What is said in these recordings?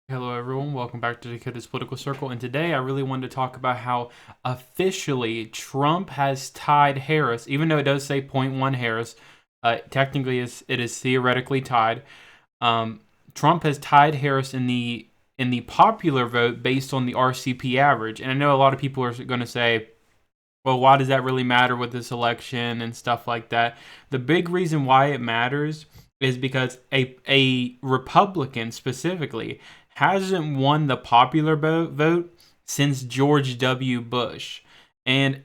Hello, everyone. Welcome back to Dakota's Political Circle. And today I really wanted to talk about how officially Trump has tied Harris, even though it does say point 0.1 Harris. Technically, it is theoretically tied. Trump has tied Harris in the popular vote based on the RCP average. And I know a lot of people are going to say, well, why does that really matter with this election and stuff like that? The big reason why it matters is because a Republican specifically hasn't won the popular vote since George W. Bush. And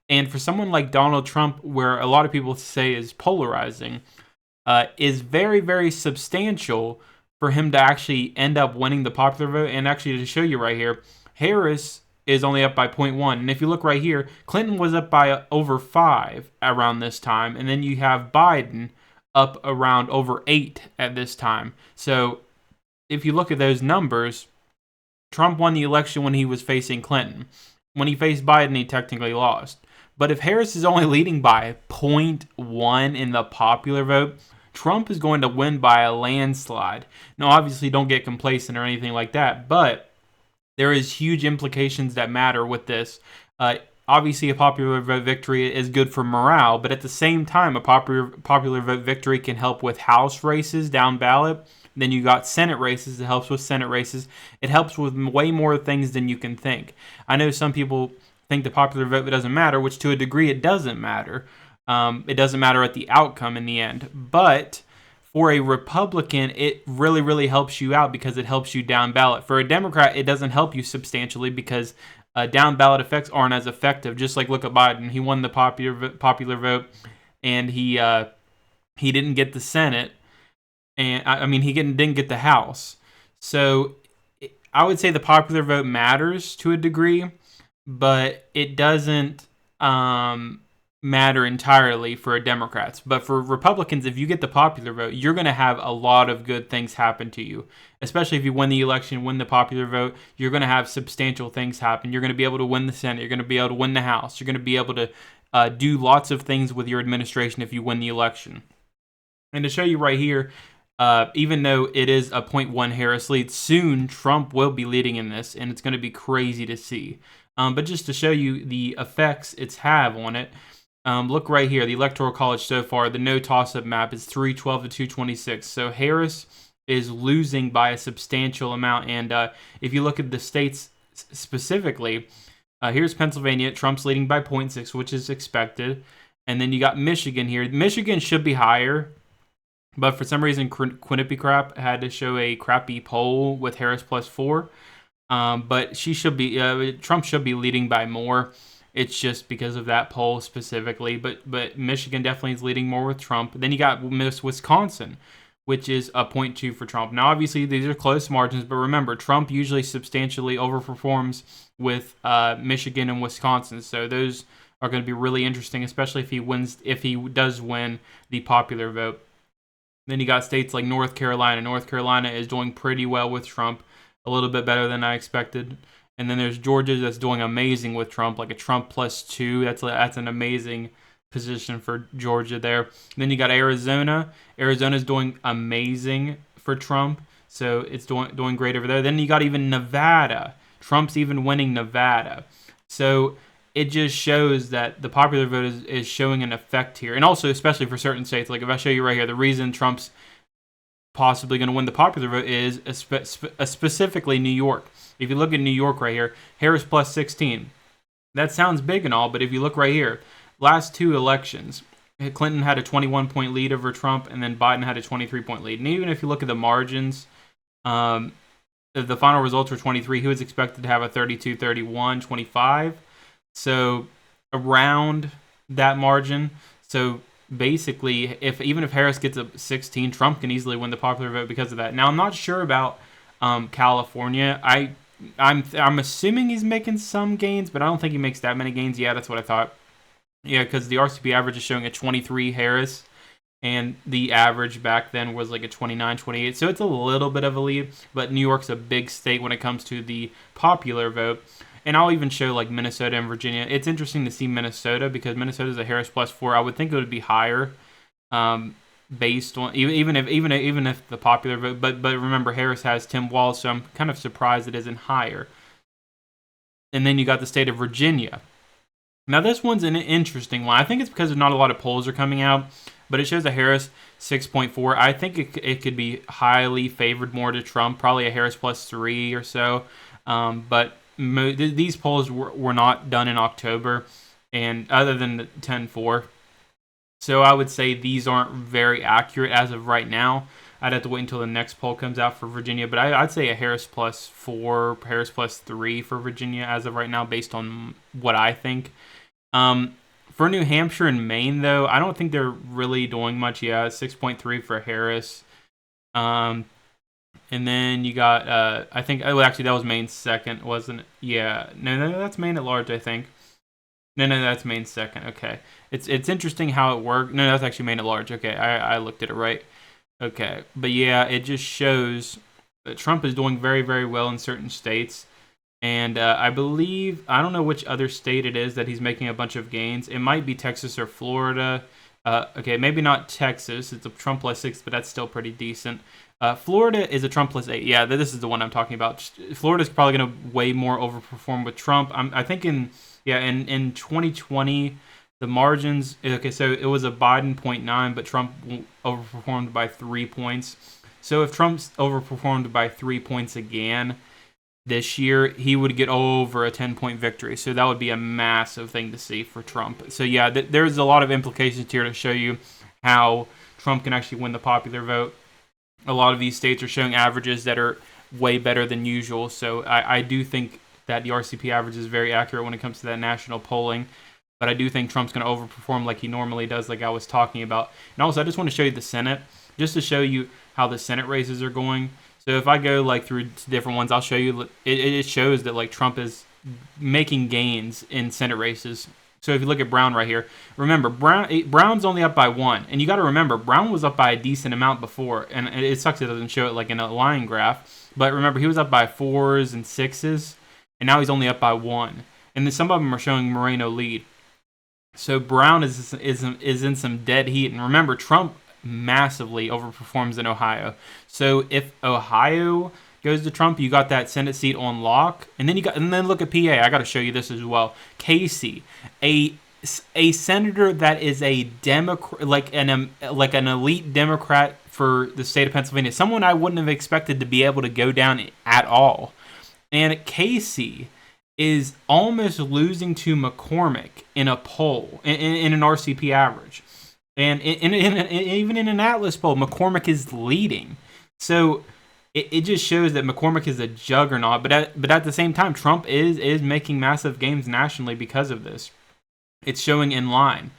and for someone like Donald Trump, where a lot of people say is polarizing, is very, very substantial for him to actually end up winning the popular vote. And actually, to show you right here, Harris is only up by zero point 0.1. And if you look right here, Clinton was up by over 5 around this time. And then you have Biden up around over 8 at this time. So if you look at those numbers, Trump won the election when he was facing Clinton. When he faced Biden, he technically lost. But if Harris is only leading by zero point 0.1 in the popular vote, Trump is going to win by a landslide. Now, obviously, don't get complacent or anything like that, but there is huge implications that matter with this. Obviously, a popular vote victory is good for morale, but at the same time, a popular vote victory can help with House races down ballot. Then you got Senate races. It helps with Senate races. It helps with way more things than you can think. I know some people think the popular vote doesn't matter, which to a degree it doesn't matter. It doesn't matter at the outcome in the end. But for a Republican, it really, really helps you out because it helps you down ballot. For a Democrat, it doesn't help you substantially because down ballot effects aren't as effective. Just like look at Biden. He won the popular vote, and he didn't get the Senate. And I mean, he didn't get the House. So I would say the popular vote matters to a degree, but it doesn't matter entirely for Democrats. But for Republicans, if you get the popular vote, you're going to have a lot of good things happen to you. Especially if you win the election, win the popular vote, you're going to have substantial things happen. You're going to be able to win the Senate. You're going to be able to win the House. You're going to be able to do lots of things with your administration if you win the election. And to show you right here, even though it is a zero point 0.1 Harris lead, soon Trump will be leading in this, and it's going to be crazy to see. But just to show you the effects it's have on it, look right here, the Electoral College so far, the no toss-up map is 312 to 226. So Harris is losing by a substantial amount. And if you look at the states specifically, here's Pennsylvania. Trump's leading by 0.6, which is expected. And then you got Michigan here. Michigan should be higher. But for some reason, Quinnipiac had to show a crappy poll with Harris +4. But Trump should be leading by more. It's just because of that poll specifically. But Michigan definitely is leading more with Trump. Then you got Wisconsin, which is a 0.2 for Trump. Now, obviously, these are close margins. But remember, Trump usually substantially overperforms with Michigan and Wisconsin. So those are going to be really interesting, especially if he does win the popular vote. Then you got states like North Carolina. North Carolina is doing pretty well with Trump, a little bit better than I expected. And then there's Georgia that's doing amazing with Trump, like a Trump +2. That's an amazing position for Georgia there. And then you got Arizona. Arizona's doing amazing for Trump, so it's doing great over there. Then you got even Nevada. Trump's even winning Nevada. So it just shows that the popular vote is showing an effect here. And also, especially for certain states, like if I show you right here, the reason Trump's possibly going to win the popular vote is specifically New York. If you look at New York right here, Harris +16. That sounds big and all, but if you look right here, last two elections, Clinton had a 21-point lead over Trump, and then Biden had a 23-point lead. And even if you look at the margins, the final results were 23. He was expected to have a 32, 31, 25. So around that margin. So basically, even if Harris gets a 16, Trump can easily win the popular vote because of that. Now, I'm not sure about California. I'm assuming he's making some gains, but I don't think he makes that many gains. Yeah, that's what I thought. Yeah, because the RCP average is showing a 23 Harris, and the average back then was like a 29, 28. So it's a little bit of a lead, but New York's a big state when it comes to the popular vote. And I'll even show like Minnesota and Virginia. It's interesting to see Minnesota because Minnesota is a Harris +4. I would think it would be higher. based on even if the popular vote. But remember, Harris has Tim Walz, so I'm kind of surprised it isn't higher. And then you got the state of Virginia. Now this one's an interesting one. I think it's because not a lot of polls are coming out, but it shows a Harris 6.4. I think it could be highly favored more to Trump, probably a Harris +3 or so. But these polls were not done in October, and other than the 10-4. So I would say these aren't very accurate as of right now. I'd have to wait until the next poll comes out for Virginia, but I'd say a Harris +4, Harris +3 for Virginia as of right now, based on what I think. For New Hampshire and Maine, though, I don't think they're really doing much. Yeah, 6.3 for Harris. And then you got, I think, actually, that was Maine's second, wasn't it? Yeah, no, that's Maine at large, I think. No, that's Maine's second. Okay, it's interesting how it worked. No, that's actually Maine at large. Okay, I looked at it right. Okay, but yeah, it just shows that Trump is doing very, very well in certain states. And I believe, I don't know which other state it is that he's making a bunch of gains. It might be Texas or Florida. Okay, maybe not Texas. It's a Trump +6, but that's still pretty decent. Florida is a Trump +8. Yeah, this is the one I'm talking about. Florida's probably going to way more overperform with Trump. I think in 2020, the margins, okay, so it was a Biden 0.9, but Trump overperformed by 3 points. So if Trump's overperformed by 3 points again this year, he would get over a 10-point victory. So that would be a massive thing to see for Trump. So yeah, there's a lot of implications here to show you how Trump can actually win the popular vote. A lot of these states are showing averages that are way better than usual. So I do think that the RCP average is very accurate when it comes to that national polling. But I do think Trump's going to overperform like he normally does, like I was talking about. And also, I just want to show you the Senate, just to show you how the Senate races are going. So if I go like through different ones, I'll show you. It shows that like Trump is making gains in Senate races. So if you look at Brown right here, remember Brown's only up by 1, and you got to remember Brown was up by a decent amount before, and it sucks it doesn't show it like in a line graph. But remember, he was up by 4s and 6s, and now he's only up by 1. And then some of them are showing Moreno lead. So Brown is in some dead heat, and remember Trump massively overperforms in Ohio. So if Ohio goes to Trump, you got that Senate seat on lock, and then look at PA. I got to show you this as well. Casey, a senator that is a Democrat, like an elite Democrat for the state of Pennsylvania, someone I wouldn't have expected to be able to go down at all. And Casey is almost losing to McCormick in a poll, in an RCP average. And even in an Atlas poll, McCormick is leading. So it just shows that McCormick is a juggernaut. But at the same time, Trump is making massive gains nationally because of this. It's showing in line.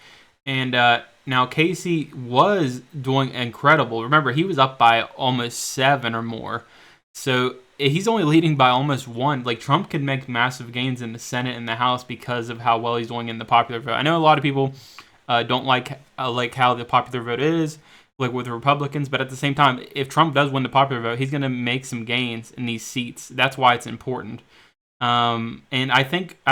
And now Casey was doing incredible. Remember, he was up by almost 7 or more. So he's only leading by almost 1. Like, Trump could make massive gains in the Senate and the House because of how well he's doing in the popular vote. I know a lot of people don't like how the popular vote is, like with the Republicans, but at the same time, if Trump does win the popular vote, he's going to make some gains in these seats. That's why it's important. And I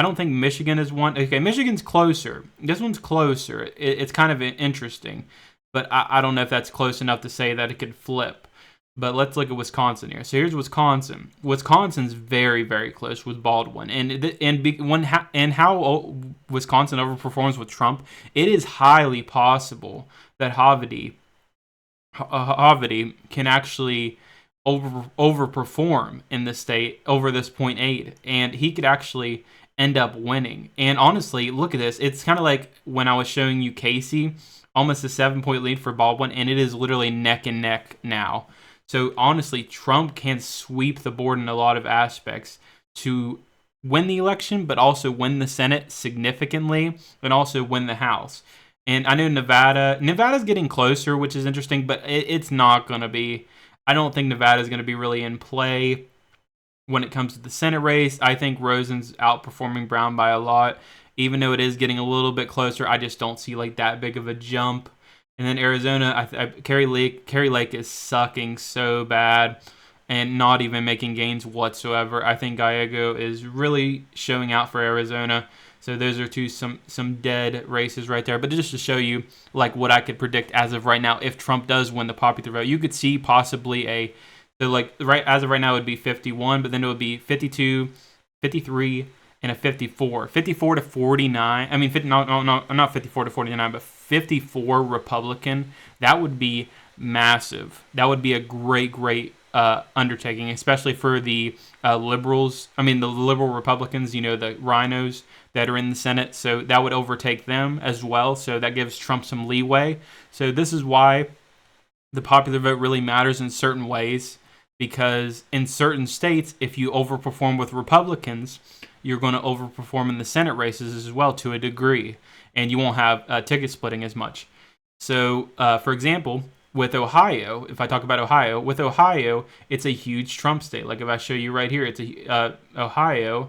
don't think Michigan is one. Okay, Michigan's closer. This one's closer. It's kind of interesting, but I don't know if that's close enough to say that it could flip. But let's look at Wisconsin here. So here's Wisconsin. Wisconsin's very, very close with Baldwin, and how Wisconsin overperforms with Trump. It is highly possible that Havidi can actually overperform in the state over this 0.8, and he could actually end up winning. And honestly, look at this. It's kind of like when I was showing you Casey, almost a 7-point lead for Baldwin, and it is literally neck and neck now. So honestly, Trump can sweep the board in a lot of aspects to win the election, but also win the Senate significantly, and also win the House. And I know Nevada's getting closer, which is interesting, but it's not going to be. I don't think Nevada's going to be really in play when it comes to the Senate race. I think Rosen's outperforming Brown by a lot. Even though it is getting a little bit closer, I just don't see like that big of a jump. And then Arizona, Kari Lake is sucking so bad and not even making gains whatsoever. I think Gallego is really showing out for Arizona. So those are some dead races right there. But just to show you like what I could predict as of right now, if Trump does win the popular vote, you could see possibly right as of right now it would be 51, but then it would be 52, 53, and a 54. 54 to 49. I mean, not 54 to 49, but 54 Republican. That would be massive. That would be a great undertaking, especially for the liberals. I mean, the liberal Republicans, the rhinos that are in the Senate. So that would overtake them as well. So that gives Trump some leeway. So this is why the popular vote really matters in certain ways, because in certain states, if you overperform with Republicans, you're going to overperform in the Senate races as well to a degree, and you won't have ticket splitting as much. So, for example, with Ohio, if I talk about Ohio, it's a huge Trump state. Like if I show you right here, Ohio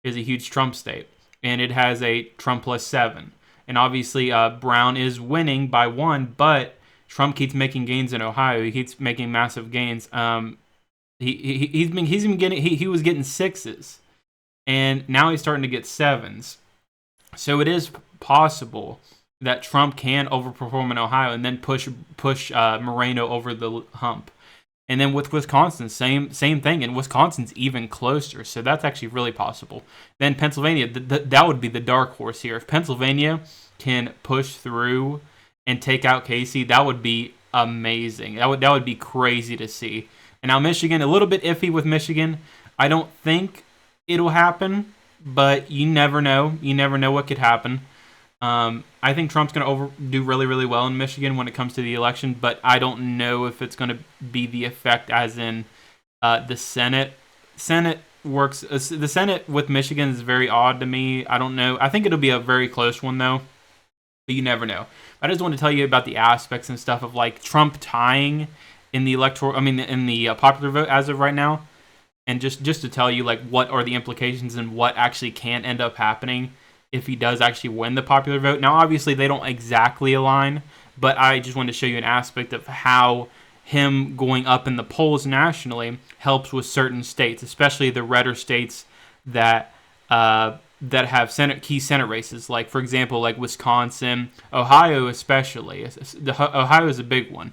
is a huge Trump state, and it has a Trump plus 7. And obviously, Brown is winning by 1, but Trump keeps making gains in Ohio. He keeps making massive gains. He was getting 6s, and now he's starting to get 7s. So it is possible that Trump can overperform in Ohio and then push Moreno over the hump. And then with Wisconsin, same thing. And Wisconsin's even closer, so that's actually really possible. Then Pennsylvania, that would be the dark horse here. If Pennsylvania can push through and take out Casey, that would be amazing. That would be crazy to see. And now Michigan, a little bit iffy with Michigan. I don't think it'll happen, but you never know. You never know what could happen. I think Trump's going to do really, really well in Michigan when it comes to the election, but I don't know if it's going to be the effect as in the Senate. Senate works. The Senate with Michigan is very odd to me. I don't know. I think it'll be a very close one, though, but you never know. I just want to tell you about the aspects and stuff of like Trump tying in the in the popular vote as of right now, and just to tell you like what are the implications and what actually can end up happening if he does actually win the popular vote. Now, obviously, they don't exactly align, but I just wanted to show you an aspect of how him going up in the polls nationally helps with certain states, especially the redder states that have key Senate races. Like, for example, like Wisconsin, Ohio especially. Ohio is a big one.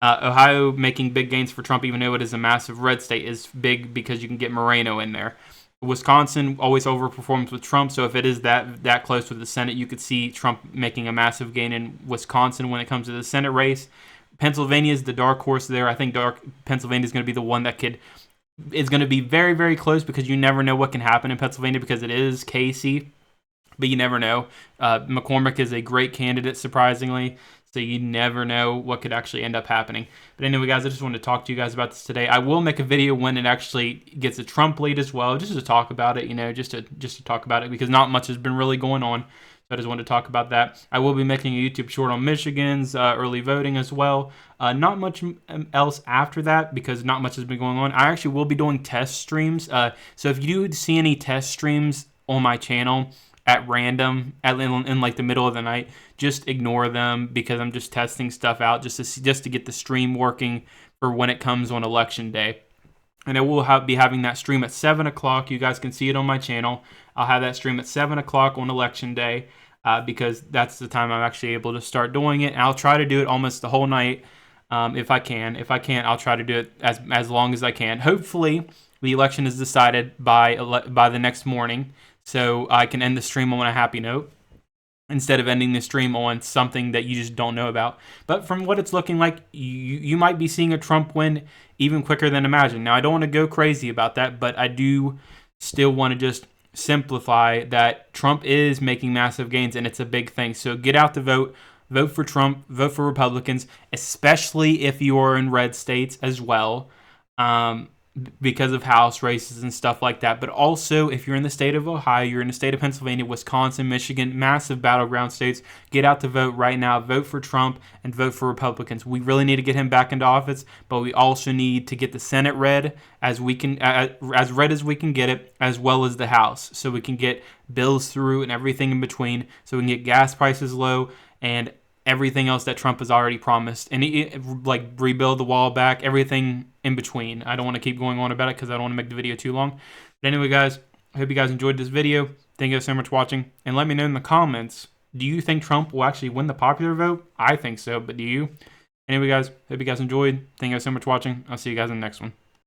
Ohio making big gains for Trump, even though it is a massive red state, is big because you can get Moreno in there. Wisconsin always overperforms with Trump, so if it is that close with the Senate, you could see Trump making a massive gain in Wisconsin when it comes to the Senate race. Pennsylvania is the dark horse there. I think Pennsylvania is going to be the one that is going to be very, very close, because you never know what can happen in Pennsylvania because it is Casey, but you never know. McCormick is a great candidate, surprisingly. So you never know what could actually end up happening. But anyway, guys, I just wanted to talk to you guys about this today. I will make a video when it actually gets a Trump lead as well, just to talk about it, just to talk about it, because not much has been really going on. So I just wanted to talk about that. I will be making a YouTube short on Michigan's early voting as well. Not much else after that, because not much has been going on. I actually will be doing test streams. So if you do see any test streams on my channel at random in like the middle of the night, just ignore them, because I'm just testing stuff out just to get the stream working for when it comes on election day. And I will be having that stream at 7 o'clock. You guys can see it on my channel. I'll have that stream at 7 o'clock on election day, because that's the time I'm actually able to start doing it. And I'll try to do it almost the whole night if I can. If I can't, I'll try to do it as long as I can. Hopefully, the election is decided by the next morning, so I can end the stream on a happy note, instead of ending the stream on something that you just don't know about. But from what it's looking like, you might be seeing a Trump win even quicker than imagined. Now, I don't want to go crazy about that, but I do still want to just simplify that Trump is making massive gains, and it's a big thing. So get out to vote. Vote for Trump. Vote for Republicans, especially if you are in red states as well. Because of House races and stuff like that. But also, if you're in the state of Ohio, you're in the state of Pennsylvania, Wisconsin, Michigan, massive battleground states, get out to vote right now. Vote for Trump and vote for Republicans. We really need to get him back into office, but we also need to get the Senate red as red as we can get it, as well as the House, so we can get bills through and everything in between, so we can get gas prices low and everything else that Trump has already promised, and like rebuild the wall back, everything in between. I don't want to keep going on about it because I don't want to make the video too long. But anyway, guys, I hope you guys enjoyed this video. Thank you so much for watching. And let me know in the comments, do you think Trump will actually win the popular vote? I think so, but do you? Anyway, guys, hope you guys enjoyed. Thank you guys so much for watching. I'll see you guys in the next one.